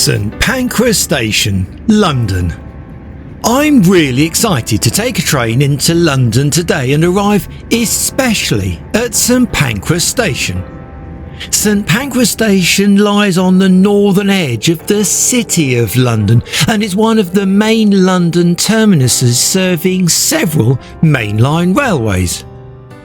St Pancras Station, London. I'm really excited to take a train into London today and arrive especially at St Pancras Station. St Pancras Station lies on the northern edge of the City of London and is one of the main London terminuses serving several mainline railways.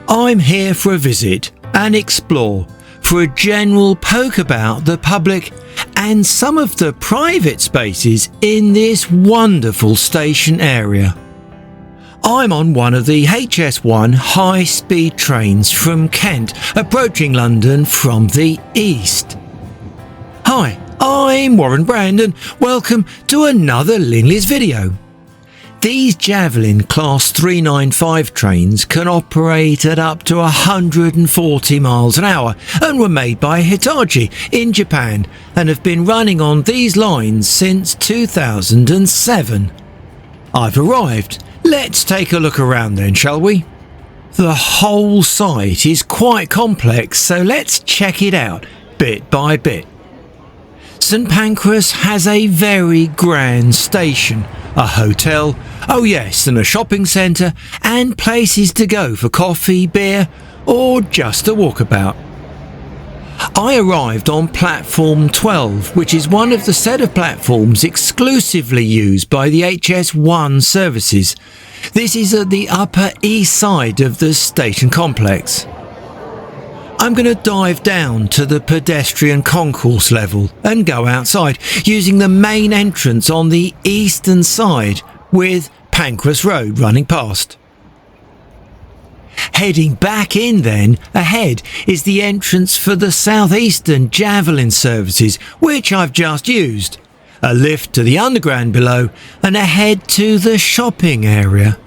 I'm here for a visit and explore, for a general poke about the public and some of the private spaces in this wonderful station area. I'm on one of the HS1 high-speed trains from Kent, approaching London from the east. Hi, I'm Warren Brand and welcome to another Linleys video. These Javelin Class 395 trains can operate at up to 140 miles an hour and were made by Hitachi in Japan and have been running on these lines since 2007. I've arrived. Let's take a look around then, shall we? The whole site is quite complex, so let's check it out bit by bit. St Pancras has a very grand station, a hotel, oh yes, and a shopping centre, and places to go for coffee, beer, or just a walkabout. I arrived on platform 12, which is one of the set of platforms exclusively used by the HS1 services. This is at the upper east side of the station complex. I'm going to dive down to the pedestrian concourse level and go outside using the main entrance on the eastern side with Pancras Road running past. Heading back in then, ahead is the entrance for the southeastern Javelin services, which I've just used, a lift to the underground below and ahead to the shopping area.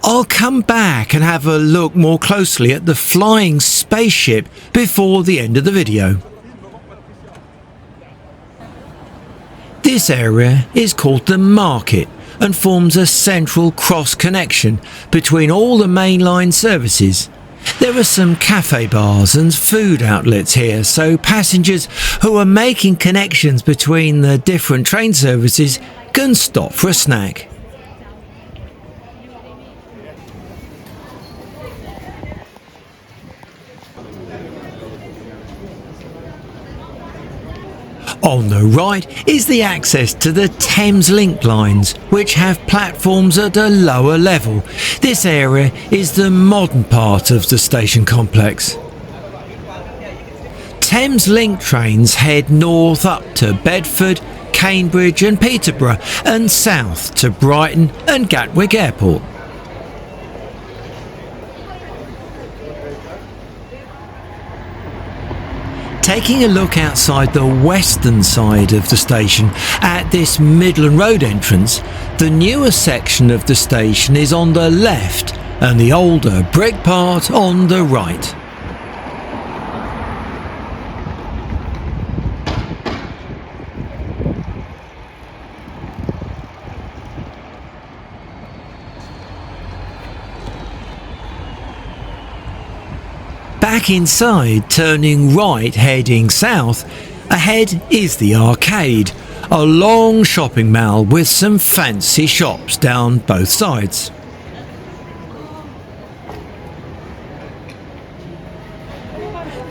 I'll come back and have a look more closely at the flying spaceship before the end of the video. This area is called the Market and forms a central cross connection between all the mainline services. There are some cafe bars and food outlets here, so passengers who are making connections between the different train services can stop for a snack. On the right is the access to the Thames Link lines, which have platforms at a lower level. This area is the modern part of the station complex. Thames Link trains head north up to Bedford, Cambridge and Peterborough and south to Brighton and Gatwick Airport. Taking a look outside the western side of the station at this Midland Road entrance, the newer section of the station is on the left and the older brick part on the right. Back inside, turning right heading south, ahead is the arcade, a long shopping mall with some fancy shops down both sides.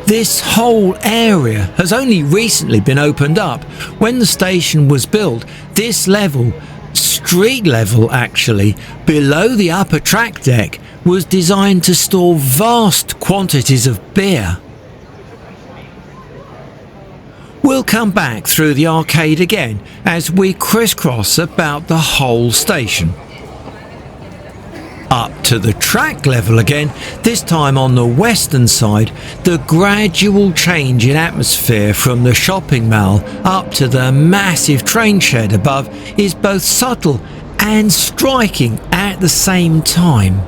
This whole area has only recently been opened up. When the station was built, this level, street level actually, below the upper track deck, was designed to store vast quantities of beer. We'll come back through the arcade again as we crisscross about the whole station. Up to the track level again, this time on the western side, the gradual change in atmosphere from the shopping mall up to the massive train shed above is both subtle and striking at the same time.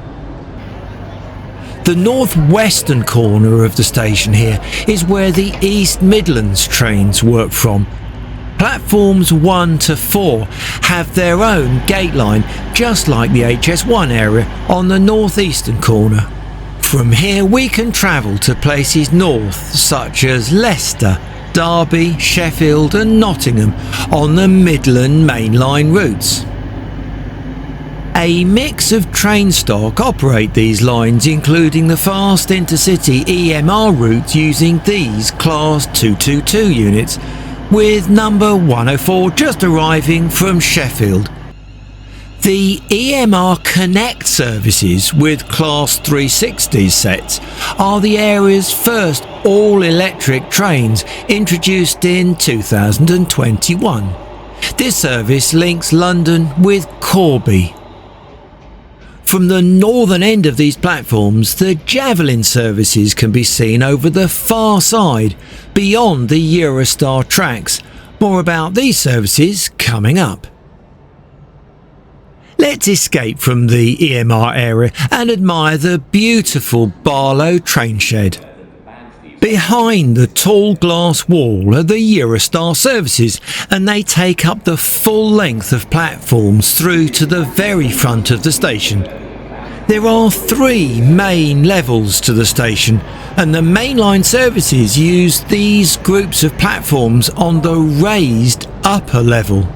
The northwestern corner of the station here is where the East Midlands trains work from. Platforms 1 to 4 have their own gate line, just like the HS1 area on the northeastern corner. From here we can travel to places north, such as Leicester, Derby, Sheffield and Nottingham on the Midland mainline routes. A mix of train stock operate these lines, including the fast intercity EMR route using these Class 222 units, with number 104 just arriving from Sheffield. The EMR Connect services with Class 360 sets are the area's first all-electric trains, introduced in 2021. This service links London with Corby. From the northern end of these platforms, the Javelin services can be seen over the far side, beyond the Eurostar tracks. More about these services coming up. Let's escape from the EMR area and admire the beautiful Barlow train shed. Behind the tall glass wall are the Eurostar services, and they take up the full length of platforms through to the very front of the station. There are 3 main levels to the station, and the mainline services use these groups of platforms on the raised upper level.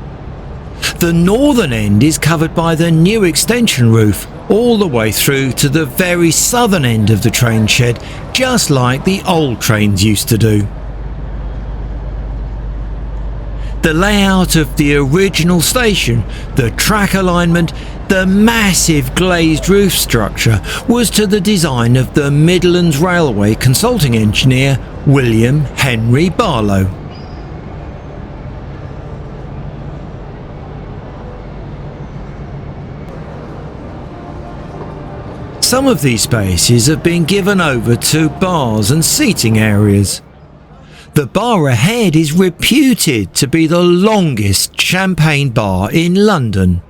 The northern end is covered by the new extension roof, all the way through to the very southern end of the train shed, just like the old trains used to do. The layout of the original station, the track alignment, the massive glazed roof structure was to the design of the Midlands Railway consulting engineer William Henry Barlow. Some of these spaces have been given over to bars and seating areas. The bar ahead is reputed to be the longest champagne bar in London.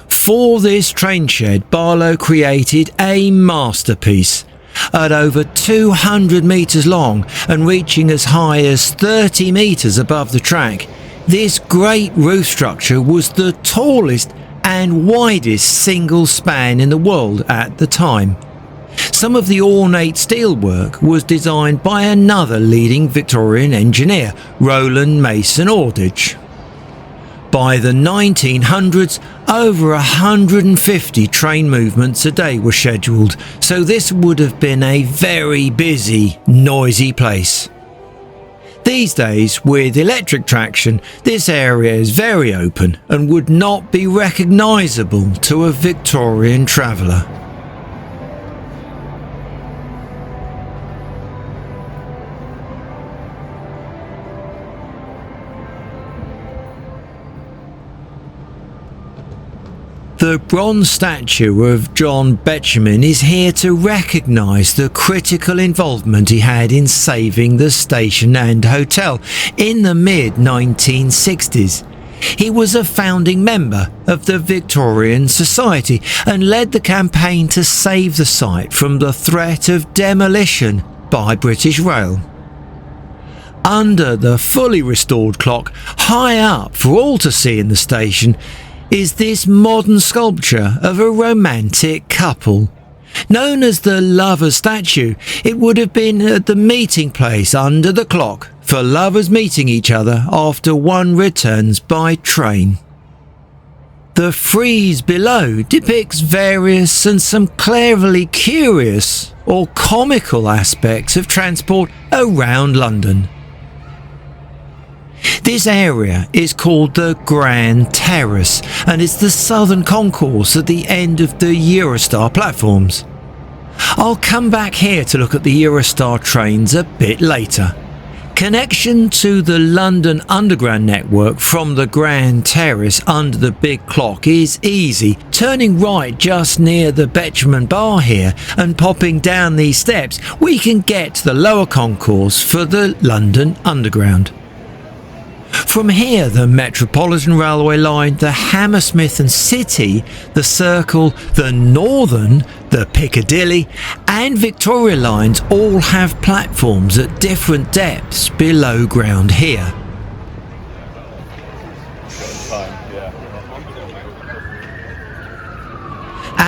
For this train shed, Barlow created a masterpiece. At over 200 metres long and reaching as high as 30 metres above the track, this great roof structure was the tallest and widest single span in the world at the time. Some of the ornate steelwork was designed by another leading Victorian engineer, Rowland Mason Aldrich. By the 1900s, over 150 train movements a day were scheduled, so this would have been a very busy, noisy place. These days, with electric traction, this area is very open and would not be recognisable to a Victorian traveller. The bronze statue of John Betjeman is here to recognise the critical involvement he had in saving the station and hotel in the mid-1960s. He was a founding member of the Victorian Society and led the campaign to save the site from the threat of demolition by British Rail. Under the fully restored clock, high up for all to see in the station, is this modern sculpture of a romantic couple. Known as the Lovers statue, it would have been at the meeting place under the clock for lovers meeting each other after one returns by train. The frieze below depicts various and some cleverly curious or comical aspects of transport around London. This area is called the Grand Terrace and is the southern concourse at the end of the Eurostar platforms. I'll come back here to look at the Eurostar trains a bit later. Connection to the London Underground network from the Grand Terrace under the big clock is easy. Turning right just near the Betjeman bar here and popping down these steps, we can get to the lower concourse for the London Underground. From here, the Metropolitan Railway line, the Hammersmith and City, the Circle, the Northern, the Piccadilly and Victoria lines all have platforms at different depths below ground here.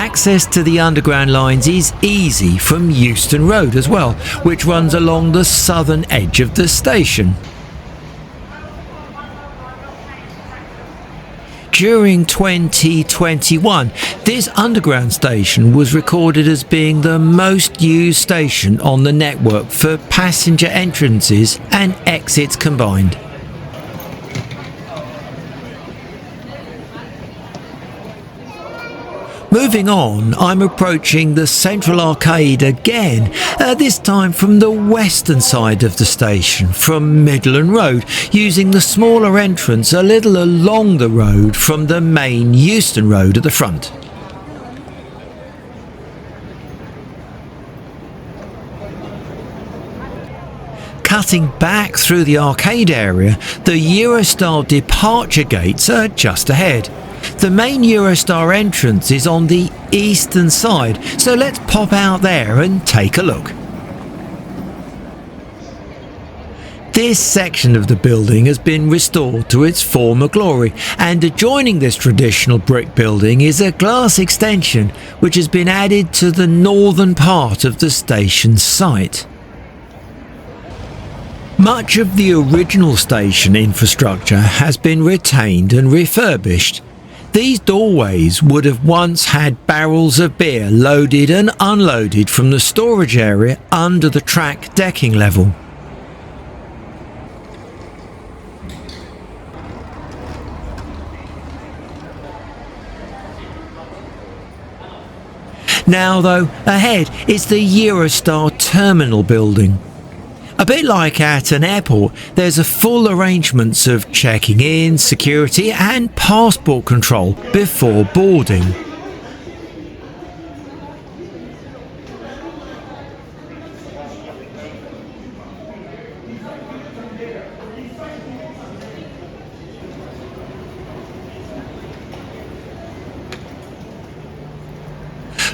Access to the underground lines is easy from Euston Road as well, which runs along the southern edge of the station. During 2021, this underground station was recorded as being the most used station on the network for passenger entrances and exits combined. Moving on, I'm approaching the central arcade again, this time from the western side of the station, from Midland Road, using the smaller entrance a little along the road from the main Euston Road at the front. Cutting back through the arcade area, the Eurostar departure gates are just ahead. The main Eurostar entrance is on the eastern side, so let's pop out there and take a look. This section of the building has been restored to its former glory, and adjoining this traditional brick building is a glass extension which has been added to the northern part of the station site. Much of the original station infrastructure has been retained and refurbished. These doorways would have once had barrels of beer loaded and unloaded from the storage area under the track decking level. Now though, ahead is the Eurostar Terminal building. A bit like at an airport, there's a full arrangements of checking in, security and passport control before boarding.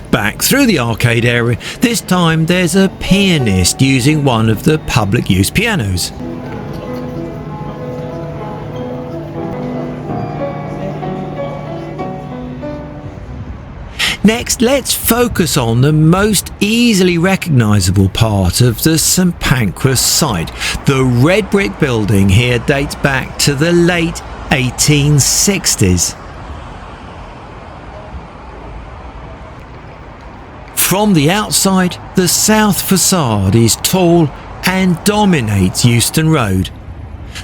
Back through the arcade area, this time there's a pianist using one of the public use pianos. Next, let's focus on the most easily recognisable part of the St Pancras site. The red brick building here dates back to the late 1860s. From the outside, the south facade is tall and dominates Euston Road.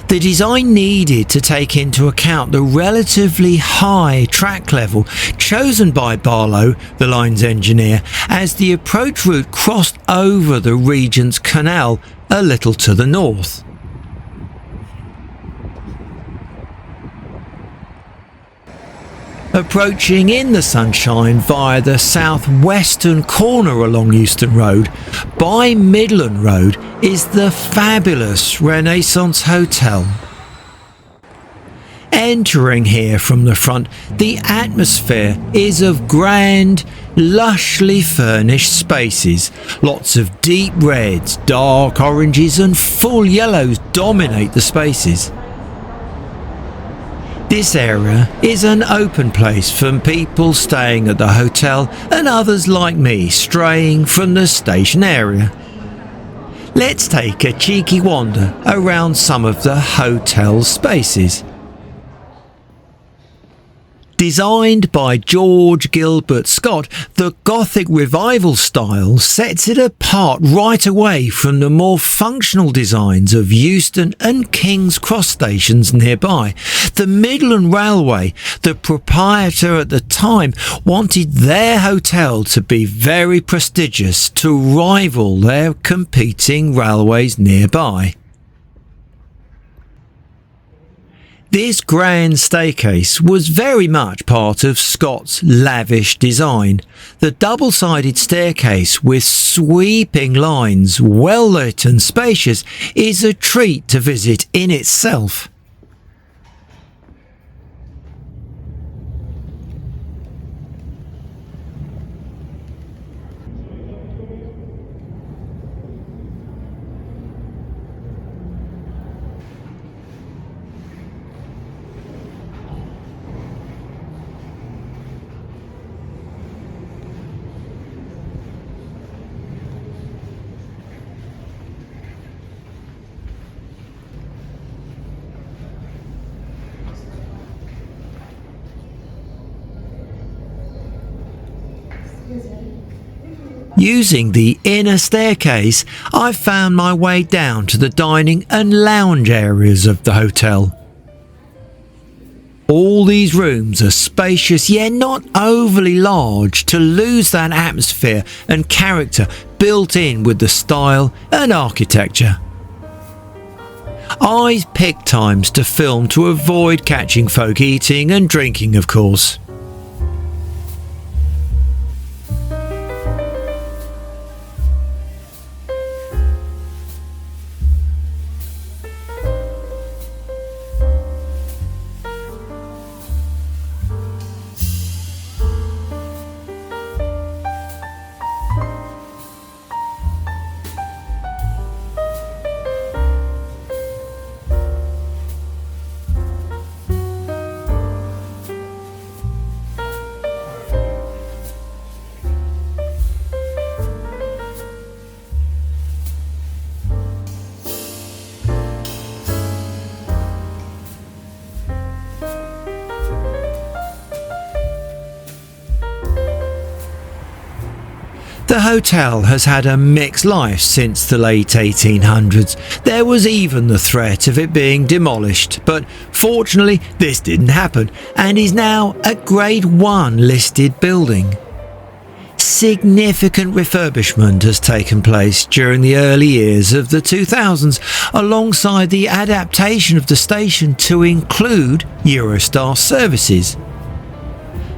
The design needed to take into account the relatively high track level chosen by Barlow, the line's engineer, as the approach route crossed over the Regent's Canal a little to the north. Approaching in the sunshine via the southwestern corner along Euston Road, by Midland Road, is the fabulous Renaissance Hotel. Entering here from the front, the atmosphere is of grand, lushly furnished spaces. Lots of deep reds, dark oranges and full yellows dominate the spaces. This area is an open place for people staying at the hotel and others like me straying from the station area. Let's take a cheeky wander around some of the hotel's spaces. Designed by George Gilbert Scott, the Gothic Revival style sets it apart right away from the more functional designs of Euston and King's Cross stations nearby. The Midland Railway, the proprietor at the time, wanted their hotel to be very prestigious to rival their competing railways nearby. This grand staircase was very much part of Scott's lavish design. The double-sided staircase with sweeping lines, well lit and spacious, is a treat to visit in itself. Using the inner staircase, I found my way down to the dining and lounge areas of the hotel. All these rooms are spacious yet not overly large to lose that atmosphere and character built in with the style and architecture. I picked times to film to avoid catching folk eating and drinking, of course. The hotel has had a mixed life since the late 1800s. There was even the threat of it being demolished, but fortunately this didn't happen and is now a Grade 1 listed building. Significant refurbishment has taken place during the early years of the 2000s alongside the adaptation of the station to include Eurostar services.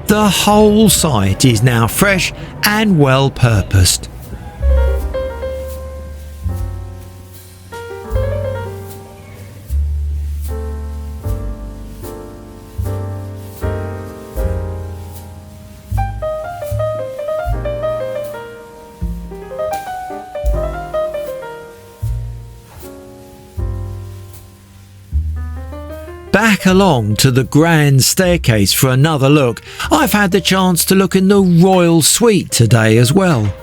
The whole site is now fresh and well purposed. Back along to the grand staircase for another look. I've had the chance to look in the Royal Suite today as well.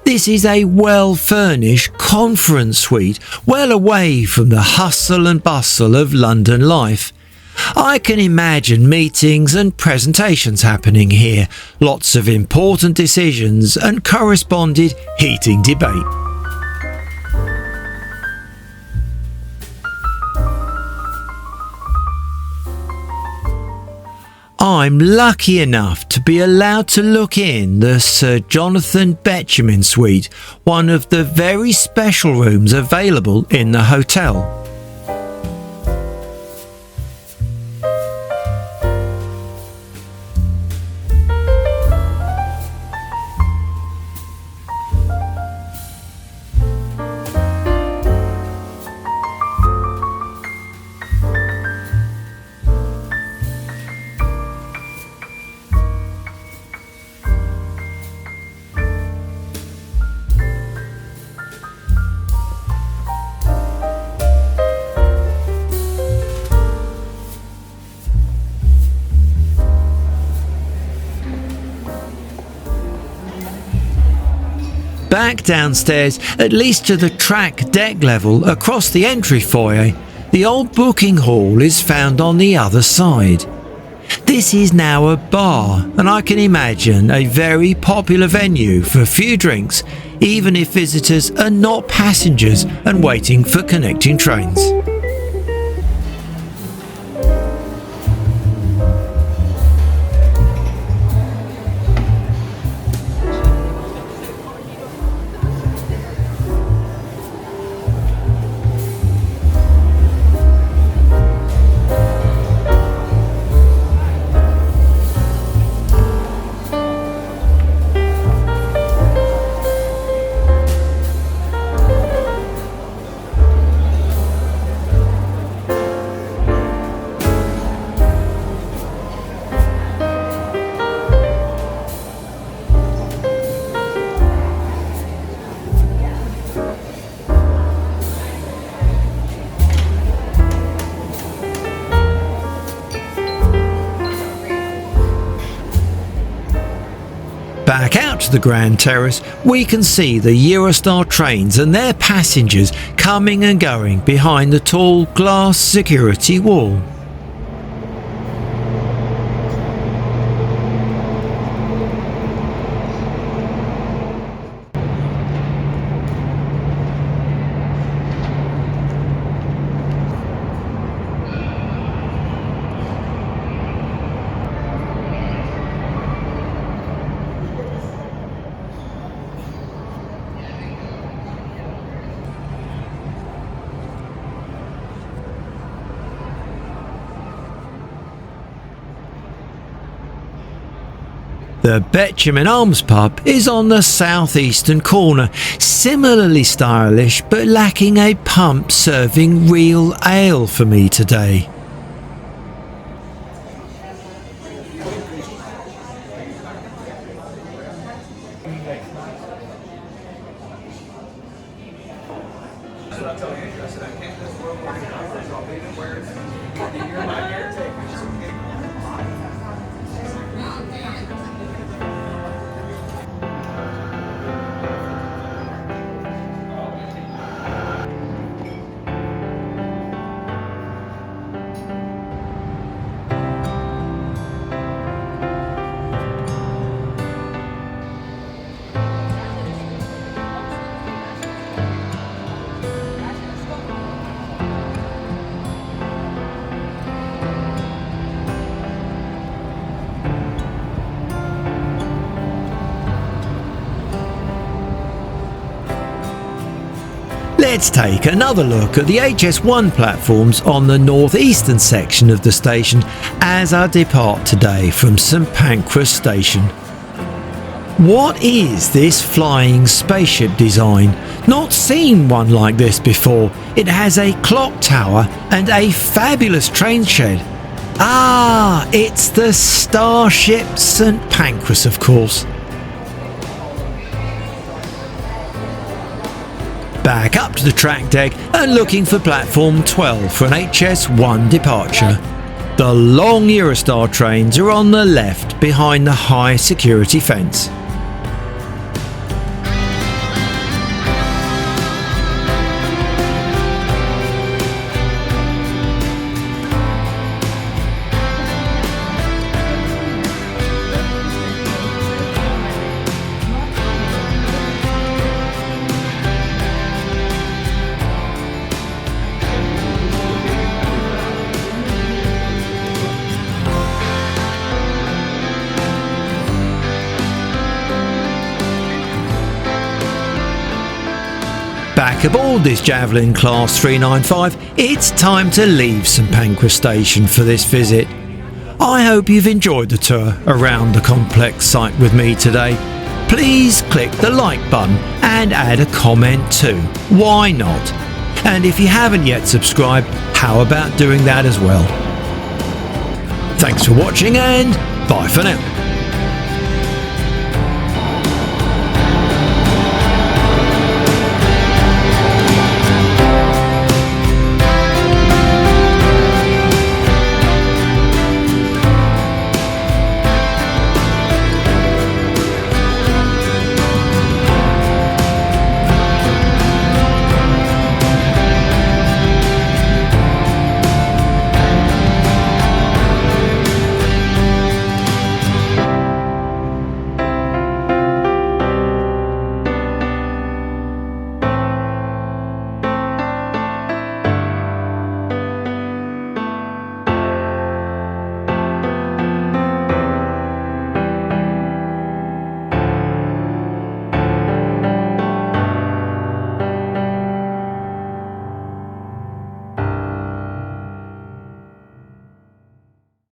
This is a well-furnished conference suite, well away from the hustle and bustle of London life. I can imagine meetings and presentations happening here, lots of important decisions and corresponding heating debate. I'm lucky enough to be allowed to look in the Sir Jonathan Betjeman suite, one of the very special rooms available in the hotel. Back downstairs, at least to the track deck level across the entry foyer, the old booking hall is found on the other side. This is now a bar, and I can imagine a very popular venue for a few drinks, even if visitors are not passengers and waiting for connecting trains. Back out to the Grand Terrace, we can see the Eurostar trains and their passengers coming and going behind the tall glass security wall. The Betcham and Arms pub is on the southeastern corner, similarly stylish but lacking a pump serving real ale for me today. Let's take another look at the HS1 platforms on the northeastern section of the station as I depart today from St Pancras Station. What is this flying spaceship design? Not seen one like this before. It has a clock tower and a fabulous train shed. Ah, it's the Starship St Pancras, of course. Back up to the track deck and looking for platform 12 for an HS1 departure. The long Eurostar trains are on the left behind the high security fence. Back aboard this Javelin Class 395, it's time to leave St Pancras Station for this visit. I hope you've enjoyed the tour around the complex site with me today. Please click the like button and add a comment too. Why not? And if you haven't yet subscribed, how about doing that as well? Thanks for watching and bye for now.